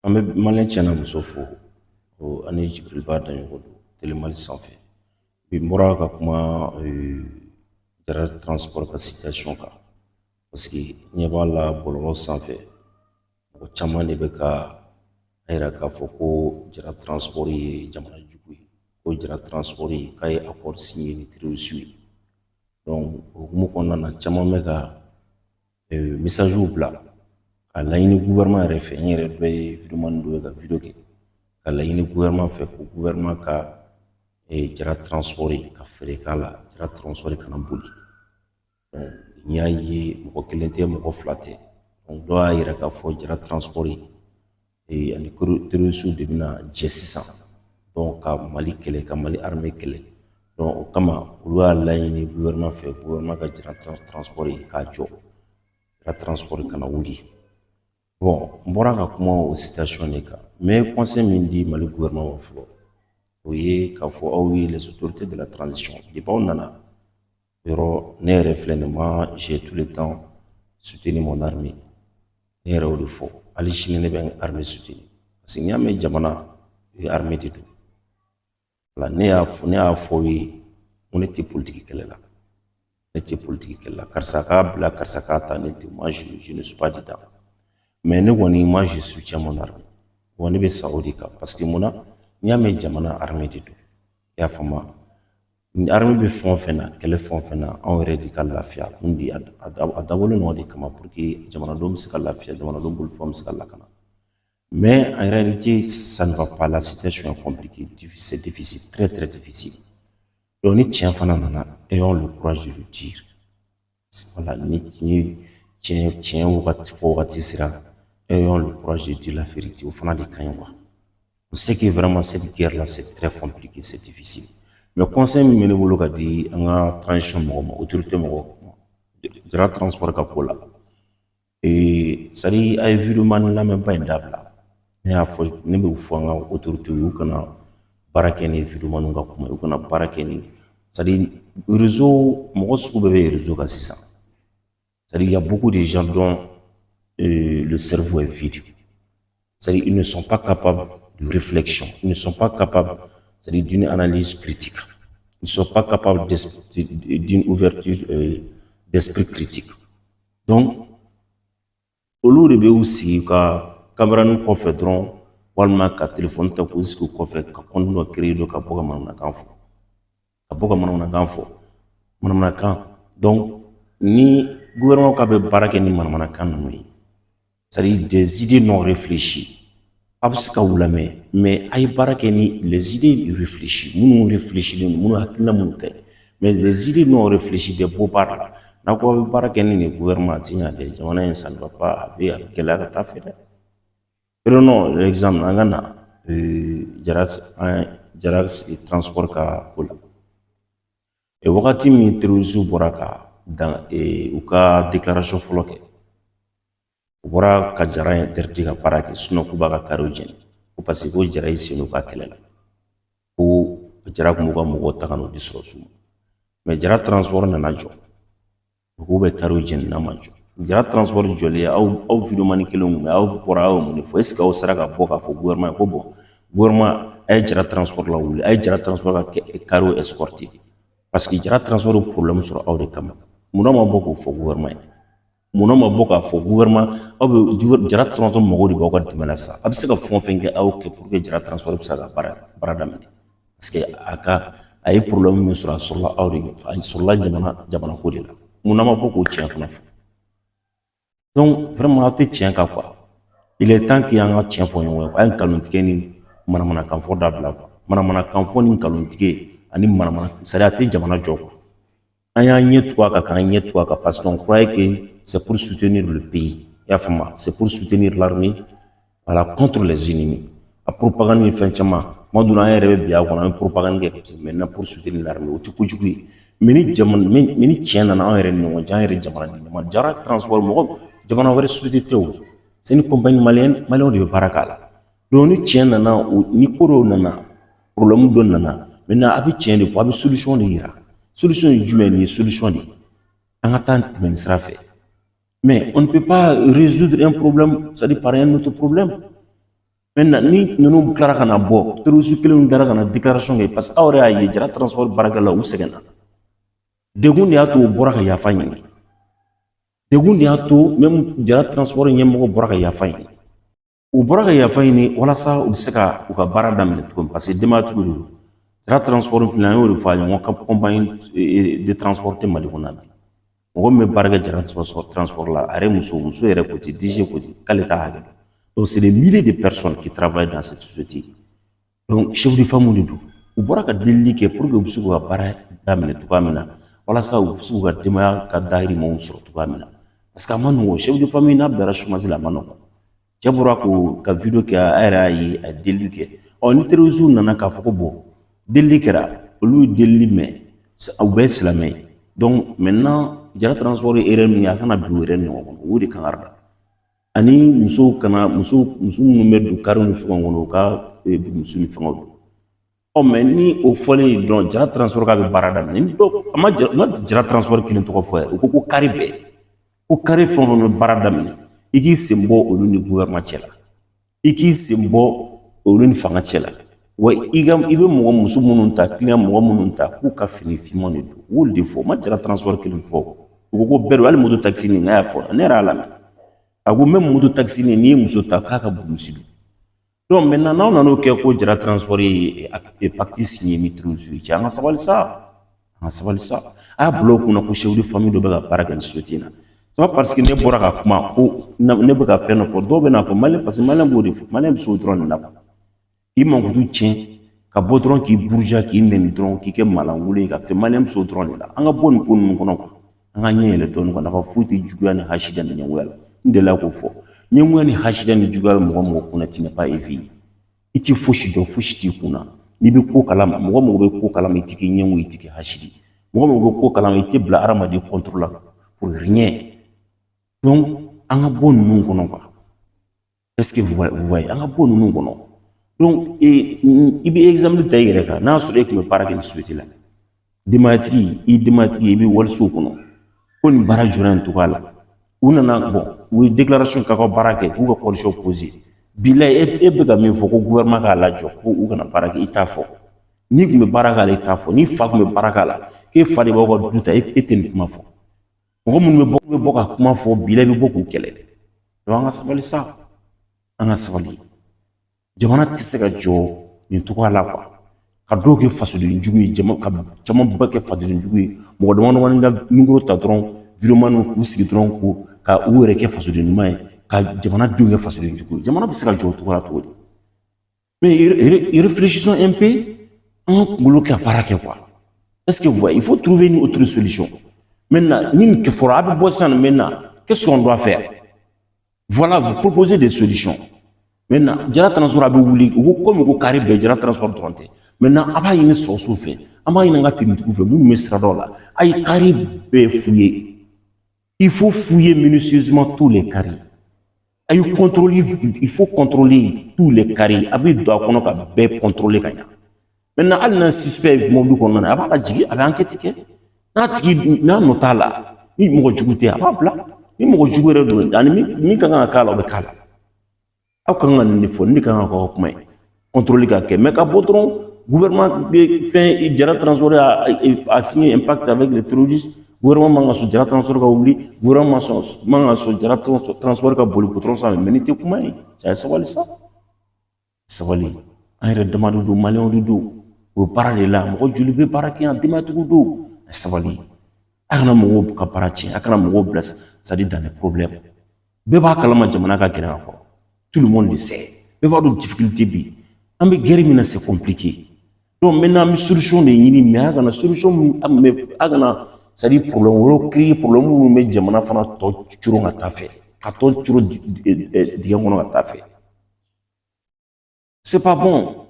An bɛ maliyɛn cɛna muso fo o ani Jibirili Ba Daɲogo don Telemali sanfɛ. Bi n bɔra ka kuma Jara transport ka situation kan parce que n ɲɛ b'a la bɔlɔlɔ sanfɛ mɔgɔ caman de bɛ ka a yira k'a fɔ ko Jara transport ye jamana jugu ye, ko Jara transport k'a ye accord signé ni terroriste ye. Donc o hukumu kɔnɔna na caman bɛ ka messagew bila ka laɲini gouvernement yɛrɛ fɛ. N yɛrɛ dɔ ye videoman dɔ ye ka video kɛ ka laɲini gouvernement fɛ ko gouvernement ka Jara transport ka fɛɛrɛ k'a la Jara transport kana boli. Donc n y'a ye mɔgɔ kelen tɛ mɔgɔ fila tɛ, donc dɔw y'a yira k'a fɔ Jara transport ani terroriste de bɛna jɛ sisan, donc ka Mali kɛlɛ ka Mali armée kɛlɛ. Donc o kama olu y'a laɲini gouvernement fɛ, gouvernement ka Jara transport k'a jɔ, Jara transport kana wuli. Bon n bɔra ka kuma o situation de kan, mais conseil min di Mali gouvernement ma fɔlɔ o ye k'a fɔ aw ye les autorités de la transition depuis aw nana yɔrɔ ne yɛrɛ filɛ nin ma j'ai tout le temps soutenir mon armée, ne yɛrɛ y'o de fɔ hali sini ne bɛ n armée soutenir parce que n'i y'a mɛn jamana armée de don. Voilà, ne y'a fɔ aw ye ko ne tɛ politique kɛlɛ la, ne tɛ politique kɛlɛ la, karisa k'a bila karisa k'a ta ne tɛ, moi je ne suis pas dedans. Mais ne kɔni moi je soutiens mon armée, wa ne bɛ sa o de kan parce que mun na n'i y'a mɛn jamana armée de don, i y'a faamu. Ni armée bɛ fɛn o fɛn na, kɛlɛ fɛn o fɛn na, anw yɛrɛ de ka lafiya kun de a dabɔlen don o de kama pour que jamanadenw bɛ se ka lafiya, jamanadenw bolofɛnw bɛ se ka lakana. Mais en réalité ça ne va pas, la situation est compliquée, c'est difficile, très très difficile. Donc ni tiɲɛ fana nana, ayons le courage de le dire. Voilà, ni tiɲɛ wagati fɔ wagati sera, ayons le courage de dire la vérité, au fana de ka ɲi quoi. On sait que vraiment cette guerre là c'est très compliqué, c'est difficile. Mais conseil min bɛ ne bolo ka di an ka transition mɔgɔw ma, autorité mɔgɔw ma, Jara transport ka ko la, c'est-à-dire a ye videoman lamɛnba in dabila. Ne y'a fɔ, ne bɛ fɔ an ka autorité ye u kana baara kɛ ni videoman ka kuma, u kana baara kɛ ni, c'est-à-dire réseau mɔgɔ sugu bɛɛ bɛ réseau kan sisan. C'est-à-dire il y a beaucoup de gens dont le cerveau est vide. C'est-à-dire ils ne sont pas capables de réflexion, ils ne sont pas capables, c'est-à-dire d'une analyse critique. Ils ne sont pas capables d'une ouverture d'esprit critique. Donc, au lieu de aussi ka caméra nous kɔfɛ dɔrɔn walima ka téléphone ta k'u sigi kɔfɛ ka compte dɔ créer dɔ ka bɔ ka manamanakan fɔ, ka bɔ ka manamanakan fɔ, manamanakan. Donc ni gouvernement ka bɛ baara kɛ ni manamanakan ninnu ye, c'est-à-dire des idées non réfléchies, a bɛ se ka u lamɛn, mais a ye baara kɛ ni les idées réfléchies, minnu réfléchilen minnu hakilina minnu ka ɲi, mais les idées non réfléchies des bobards là, n'a ko a bɛ baara kɛ ni nin gouvernement a ti ɲa dɛ, jamana in ça ne va pas, a bɛ gɛlɛya ka taa fɛ dɛ. Prenons l'exemple an ka na Jara transport ka ko la, wagati min terroristes bɔra ka u ka déclaration fɔlɔ kɛ, u bɔra ka Jara interdit ka baara kɛ, sinon k'u b'a ka carreau jɛni ko parce que ko Jara ye sen don u ka kɛlɛ la, ko Jara kun b'u ka mɔgɔw ta ka n'u di sɔrɔsiw ma. Mais Jara transport nana jɔ, k'u bɛ carreau jɛni n'a ma jɔ. Jara transport jɔlen aw videoman kelenw mais aw bɔra aw mun de fɔ, est ce que aw sera ka bɔ k'a fɔ gouvernement ko bon gouvernement a ye Jara transport lawuli, a ye Jara transport ka carreau escorter parce que Jara transport ye problème sɔrɔ aw de kama. Munna ma bɔ k'o fɔ gouvernement ye? Munna ma bɔ k'a fɔ gouvernement aw bɛ Jara transport mɔgɔw de b'aw ka dɛmɛ la sa, a bɛ se ka fɛn o fɛn kɛ aw kɛ pour que Jara transport bɛ se ka baara daminɛ parce que a ye problème min sɔrɔ a sɔrɔla aw de fɛ, a sɔrɔla jamana ko de la. Munna ma bɔ k'o tiɲɛ fana fɔ? Donc vraiment aw tɛ tiɲɛ kan quoi. Il est temps que an ka tiɲɛ fɔ ɲɔgɔn ye, a ye nkalontigɛ ni manamanakan fɔ dabila quoi. Manamanakan fɔ ni nkalontigɛ ani c'est-à-dire a tɛ jamana jɔ quoi. An y'an ɲɛ tugu a kan k'an ɲɛ tugu a kan parce qu'on croyait que c'est pour soutenir le pays, i y'a faamu, c'est pour soutenir l'armée, voilà, contre les ennemis. A propagande ni fɛn caman, tuma dɔ la an yɛrɛ bɛ bi a kɔnɔ, an bɛ propagande kɛ maintenant pour soutenir l'armée, o tɛ kojugu ye. Mais ni tiɲɛ nana an yɛrɛ ni ɲɔgɔn cɛ, an yɛrɛ jamanaden ɲuman, Jara transport mɔgɔ jamana wɛrɛ société tɛ o, c'est une compagnie malienne, maliyɛnw de bɛ baara k'a la. Donc ni tiɲɛ nana, ni ko dɔw nana, problème dɔ nana, maintenant a bɛ tiɲɛ de fɔ, a bɛ solution de yira. Solution ye jumɛn ye? Solution de an ka taa tɛmɛ sira fɛ. Mais on ne peut pas résoudre un problème, c'est-à-dire par un autre problème. maintenant ni nunu clara kana bo terrorisme kelen dara kana déclaration ke parce que awre ayi jara transport barakala u segena degun ya to bora ka yafa ɲini degun ya to même jara transport ɲɛmɔgɔ bora ka yafa ɲini u bora ka yafa ɲini walasa u bɛ se ka u ka baara daminɛ tuguni parce que denbayatigiw de don jara transport filɛ an y'o de fɔ a ɲɔgɔn ka compagnie de transport tɛ mali kɔnɔ bi mɔgɔ min bɛ baara kɛ jara transport la a yɛrɛ muso yɛrɛ ko ten DG ko ten k'ale t'a hakɛ dɔn donc c'est des milliers de personnes qui travaillent dans cette société donc chef de famille de don u bɔra ka delili kɛ pour que u bɛ se k'u ka baara daminɛ cogoya min na walasa u bɛ se k'u ka denbaya ka dahirimɛw sɔrɔ cogoya min na parce que a ma nɔgɔn chef de famille n'a bilara chômage la a ma nɔgɔn cɛ bɔra ko ka video kɛ a yɛrɛ y'a ye a ye delili kɛ ni terroristes nana k'a fɔ ko bon delili kɛra olu ye delili mɛn u bɛɛ ye silamɛ ye donc maintenant jara transport ye erreur min kɛ a kana bin o erreur ɲɔgɔn kɔnɔ o de kan ka da ani muso minnu bɛ don kari ni fɛnw kɔnɔ u ka muso ni fɛnw don mais ni o fɔlen dɔrɔn jara transport k'a bɛ baara daminɛ ni dɔ a ma jara transport kelen tɔgɔ fɔ yɛrɛ u ko kari bɛɛ ko kari fɛn o fɛn bɛ baara daminɛ i k'i sen bɔ olu ni gouvernement cɛ la i k'i sen bɔ olu ni fanga cɛ la wa i bɛ mɔgɔ muso minnu ta client mɔgɔ minnu ta k'u ka fini finman de don u y'olu de fɔ ma jara transport kelen fɔ u ko ko bɛɛ don hali moto taxi nin n'a y'a fɔ ne yɛrɛ y'a lamɛn a ko même moto taxi nin n'i ye muso ta k'a ka bonus don donc maintenant n'aw nan'o kɛ ko jara transport ye pacte signé ni terroristes cɛ an ka sabali sa a y'a bila o kunna ko chef de famille dɔ bɛ ka baara kɛ nin société in na c'est pas parce que ne bɔra ka kuma ko ne bɛ ka fɛn dɔ fɔ dɔw bɛ n'a fɔ maliyɛn parce que maliyɛn b'o de fɔ maliyɛn bɛ se o dɔrɔn de la k'i mankutu tiɲɛ ka bɔ dɔrɔn k'i buruja k'i nɛni dɔrɔn k'i kɛ malangolo ye ka fɛn maliyɛn bɛ se o dɔrɔn de la an ka bɔ nin ko ninnu kɔnɔ quoi an ka ɲɛ yɛlɛ dɔɔnin quoi nafa foyi tɛ juguya ni hasida ni ɲɛngoya la n delila k'o fɔ ɲɛngoya ni hasida ni juguya bɛ mɔgɔ kunna tu n'es pas éveillé i tɛ fosi dɔn fosi t'i kunna n'i bɛ ko kalama mɔgɔ bɛ ko kalama i tɛ kɛ ɲɛngo i tɛ kɛ hasidi mɔgɔ bɛ ko kalama i tɛ bila hadamaden contrôle la pour rien donc an ka bɔ ninnu kɔnɔ quoi est-ce que vous voyez an ka bɔ ninnu kɔnɔ donc i bɛ exemple ta i yɛrɛ kan n'a sɔrɔ e tun bɛ baara kɛ nin société la denbayatigi i bɛ waliso kɔnɔ ko nin baara jɔra nin cogoya la u nana bon u ye déclaration k'a ka baara kɛ k'u ka condition posé bilayi e bɛ ka min fɔ ko gouvernement k'a lajɔ ko u kana baara kɛ i t'a fɔ n'i tun bɛ baara k'a la i t'a fɔ n'i fa tun bɛ baara k'a la k'e fa de b'aw ka du ta e tɛ nin kuma fɔ mɔgɔ minnu bɛ bɔ ka kuma fɔ bilayi bɛ bɔ k'u kɛlɛ donc an ka sabali sa an ka sabali jamana tɛ se ka jɔ nin cogoya la quoi ka dɔw kɛ fasoden jugu ye ka caman ba kɛ fasoden jugu ye mɔgɔ damadamanin ka nimoro ta dɔrɔn vidéoman k'u sigi dɔrɔn ko ka u yɛrɛ kɛ fasoden ɲuman ye ka jamanadenw kɛ fasoden jugu ye jamana bɛ se ka jɔ o cogo la cogo di mais réfléchissons un peu an ka kunkolo kɛ baara kɛ quoi est-ce que vous voyez il faut trouver une autre solution maintenant ni nin fɔra a bɛ bɔ sisan maintenant qu'est-ce qu'on doit faire voilà vous proposez des solutions maintenant jara transport a bɛ wuli u ko komi ko kari bɛɛ jara transport dɔrɔn tɛ maintenant a b'a ɲini sɔrɔsiw fɛ an b'a ɲini an ka tenitigiw fɛ minnu bɛ siradaw la a ye kari bɛɛ fouiller il faut fouiller minutieusement tous les caries il faut contrôler tous les caries a bɛ don a kɔnɔ ka bɛɛ contrôler ka ɲa maintenant hali n'a suspect mobili kɔnɔna na a b'a lajigin a bɛ enquête kɛ n'a nɔ t'a la ni mɔgɔ jugu tɛ a b'a bila ni mɔgɔ jugu yɛrɛ don ani min ka kan ka k'a la o bɛ k'a la aw ka kan ka nin de fɔ nin de ka kan ka k'aw ka kuma ye contrôle ka kɛ mais ka bɔ dɔrɔn gouvernement bɛ fɛn jara transport a signé un pacte avec les terroristes gouvernement man ka sɔn jara transport ka wuli gouvernement man ka sɔn jara transport ka boli goudron sanfɛ mais nin tɛ kuma ye cɛ a ye sabali sa sabali an yɛrɛ dama de don maliyɛnw de don o baara de la mɔgɔ joli bɛ baara kɛ yan denbayatigiw don a sabali a kana mɔgɔw ka baara tiɲɛ a kana mɔgɔw bila c'est à dire dans les problèmes bɛɛ b'a kalama jamana ka gɛrɛ a kɔrɔ tout le monde le sait bɛɛ b'a dɔn difficulté bɛ yen an bɛ guerre min na c'est compliqué donc maintenant an bɛ solution de ɲini mais a kana solution a kana c'est à dire problème wɛrɛw créer problème minnu bɛ jamana fana tɔ coron ka taa fɛ ka tɔ coron dingɛ kɔnɔ ka taa fɛ c'est pas bon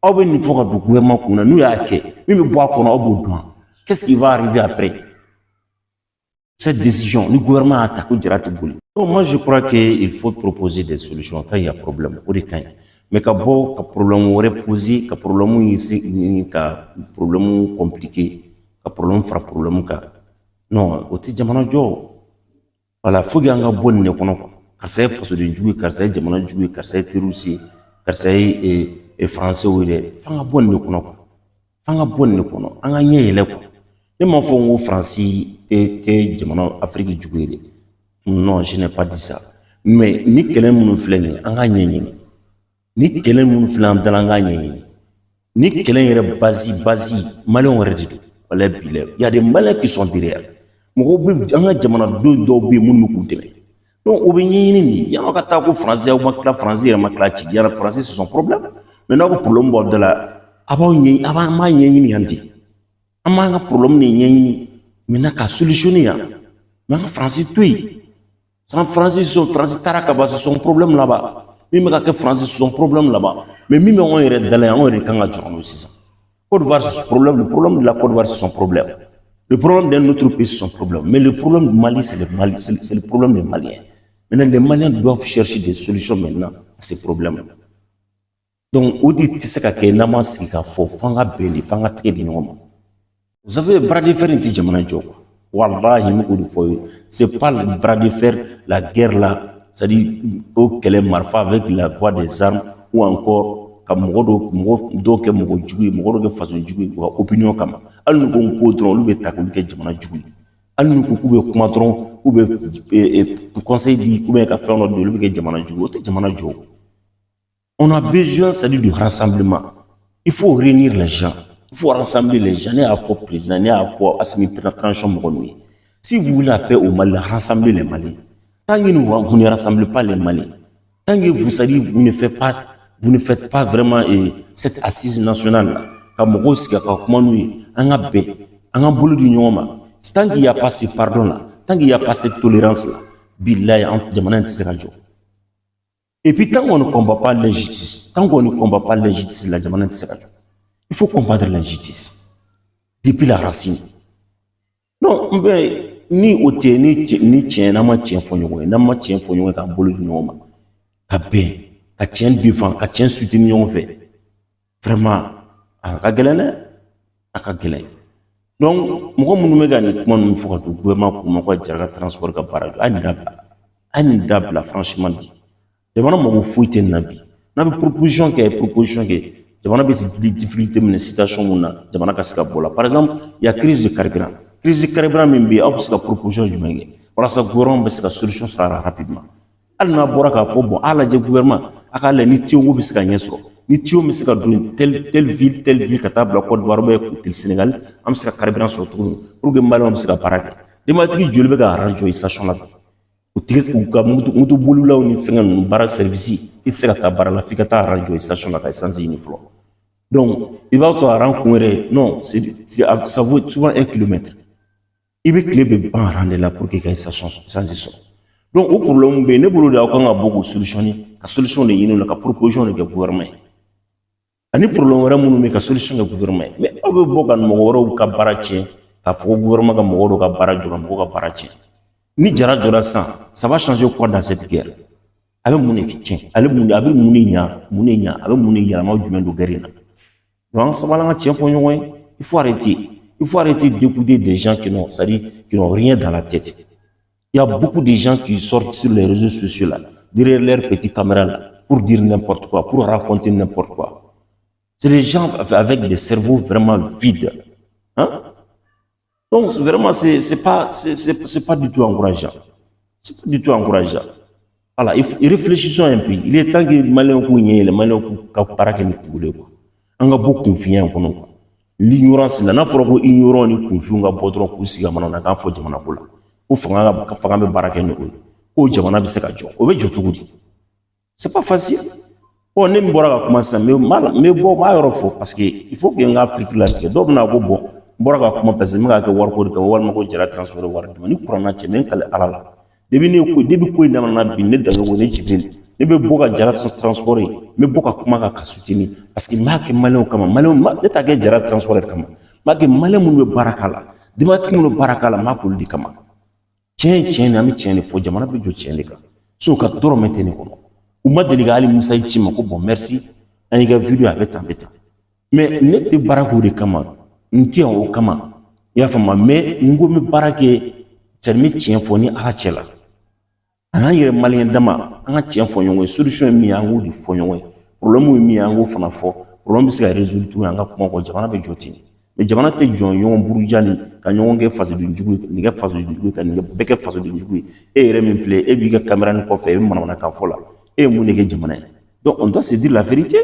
aw bɛ nin fɔ ka don gouvernement kunna n'u y'a kɛ min bɛ bɔ a kɔnɔ aw b'o dɔn qu'est-ce qui va arriver après cette décision le gouvernement a ta ko jara tɛ boli donc moi je crois que il faut proposer des solutions quand il y a problème o de ka ɲi mais ka bɔ ka problème wɛrɛ poser ka problème ɲini ka problème compliqué ka problème fara problème kan non o tɛ jamana jɔ voilà faut que an ka bɔ nin de kɔnɔ quoi karisa ye fasoden jugu ye karisa ye jamana jugu ye karisa ye terroriste ye karisa ye français o de fanga bonne ne kono fanga bonne ne kono anga nyele ko ne ma fo ngo français te jamana Afrique juguere non je n'ai pas dit ça mais ni kelen munu filene anga nyenyi ni kelen munu filan dalanga nyenyi ni kelen yere basi malon redido wala bile il y a des malins qui sont derrière mo bi anga jamana do bi munu ko deme donc o bi nyini ni ya ka ta ko français o makla français ya makla ci ya français c'est son problème mais na ko problème bo de la aba ma nyini ni anti ama nga problème ni nyini mais na ka solutionner ya mais en français tuy sans français taraka ba c'est son problème là-bas même ka français c'est son problème là-bas mais même on est dans on est quand on journaux aussi Côte d'Ivoire c'est son problème le problème de la Côte d'Ivoire c'est son problème le problème d'un autre pays c'est son problème mais le problème du Mali c'est le problème des Maliens. Maintenant, les Maliens doivent chercher des solutions maintenant à ces problèmes. Donc, on dit que c'est que nama sika fo fanga beli fanga tedi nyoma. Vous avez le bras de fer inti jamana joko. Wallahi muko du foy. C'est pas le bras de fer la guerre là, c'est-à-dire au kele marfa avec la voix des armes ou encore comme modo ke mogo jugu mogo ke façon jugu ko opinion kama. Al nu ko dron lu be takul ke jamana jugu. Al nu ko be kuma dron ou bien conseil dit ou bien qu'a fait on de lui que jamana jugo te jamana jugo on a besoin c'est du rassemblement il faut réunir les gens il faut rassembler les gens et à faux président et à faux assimi tranchant monui si vous voulez la paix au Mali rassembler les Maliens tant que vous ne rassemblez pas les Maliens tant que vous savez vous ne faites pas vraiment cette assise nationale là comme Rosika comme nous anga paix anga bolo du nyoma tant qu'il y a pas ce pardon là tant qu'il n'y a pas cette tolérance là, billahi entre jamana et Serajo. Et puis tant qu'on ne combat pas l'injustice, la jamana et Serajo, il faut combattre l'injustice depuis la racine. Non, mais ni ote ni tien na ma tien fonyo na ma tien fonyo ka bolo du nyoma. Ka ben, ka tien vivant, ka tien soutenir on fait. Vraiment ka gelene, ka gelene. Donc, moi, je me dis que je faut que le gouvernement pour transport de barrage. Ani dabla, franchement dit. Je me dis que je nabi. Na proposition qui je me dis des difficultés de situation je me par exemple, il y a crise de carburant. Crise de carburant même bien, parce que proposition du menge. Pour ça, le gouvernement la solution sera rapidement. Al na bora ka fo bon ala je gouvernement aka le ni tiyo bi ska nyesro ni tiyo mi ska do telle ville ka tabla Côte d'Ivoire be ko Sénégal am ska carburant sur tout pour que malon am ska parade de ma tigi jolbe ga arrange station là o tigis ko ka mutu bolu la ni fengan bara service it ska ta bara la fika ta arrange station là ka sans ni flo donc il va se rencontrer non ça vaut souvent 1 kilomètre il veut que les ban rendre là pour que ka station sans donc au problème ben ne bolo da ko nga beaucoup solutionner ka solution de yino la ka proposition de gouvernement ani problème wara munu me ka solution de gouvernement mais obe bokan mo woro ka barache ka fo gouvernement ka mo woro ka barajo ka mo ka barache ni jara jora ça va changer quoi dans cette guerre avec mon équipe avec mon nya avec mon yama du mendo guerre donc ça va la tien pour il faut arrêter d'écouter des gens qui n'ont rien dans la tête. Il y a beaucoup de gens qui sortent sur les réseaux sociaux là, derrière leurs petites caméras là, pour dire n'importe quoi, pour raconter n'importe quoi. C'est des gens avec des cerveaux vraiment vides. Hein? Donc vraiment, c'est pas du tout encourageant. C'est pas du tout encourageant. Voilà, il réfléchissons un peu. Il est temps que les Maliens les Maliens on a beaucoup confiance en nous. L'ignorance, là, n'a pas ignorant ni confiance, on a pas trop confiance, on a pas fait jamana bola. Ou fanga be baraka ni ko jamana bi se ka jo. O be jo tugudi. C'est pas facile. On ne mbora ka commencer mais bon ma yoro fo parce que il faut que nga préfère que do na go bon mbora ka commencer parce que nga ka war ko wal mako jara transfert war ni kurana che men kala alala. Debi ko ina na bi ne daga woni jibril. Ne be boka jara transport me boka kuma ka soutenir parce que ma ke malon kama malon ma de ta ke jara transport kama. Ma ke malon mun be baraka la. Dimati mun baraka la ma ko di kama. Tiens ami tiens fo jamana be jo tiens ka. So ka doro metene ko. Uma deliga ali Musa Ichima ko bon merci ani ga video avec embêtant mais ne te barako de kama nti o kama ya fama mais ngomi barake termi tien foni ala chela ana yere malien dama anga tien fo nyonwe solution mi ya ngudi fo nyonwe problème ye min ye an k'o fana fɔ problème bɛ se ka résoudre cogo an ka kuma kɔ jamana bɛ jɔ ten mais jamana tɛ jɔ ɲɔgɔn buruja ni ka ɲɔgɔn kɛ fasodenjugu ye nin kɛ fasodenjugu ye ka nin bɛɛ kɛ fasodenjugu ye e yɛrɛ min filɛ e b'i ka caméra ni kɔfɛ e bɛ manamanakan fɔ la e ye mun de kɛ jamana ye donc on doit se dire la vérité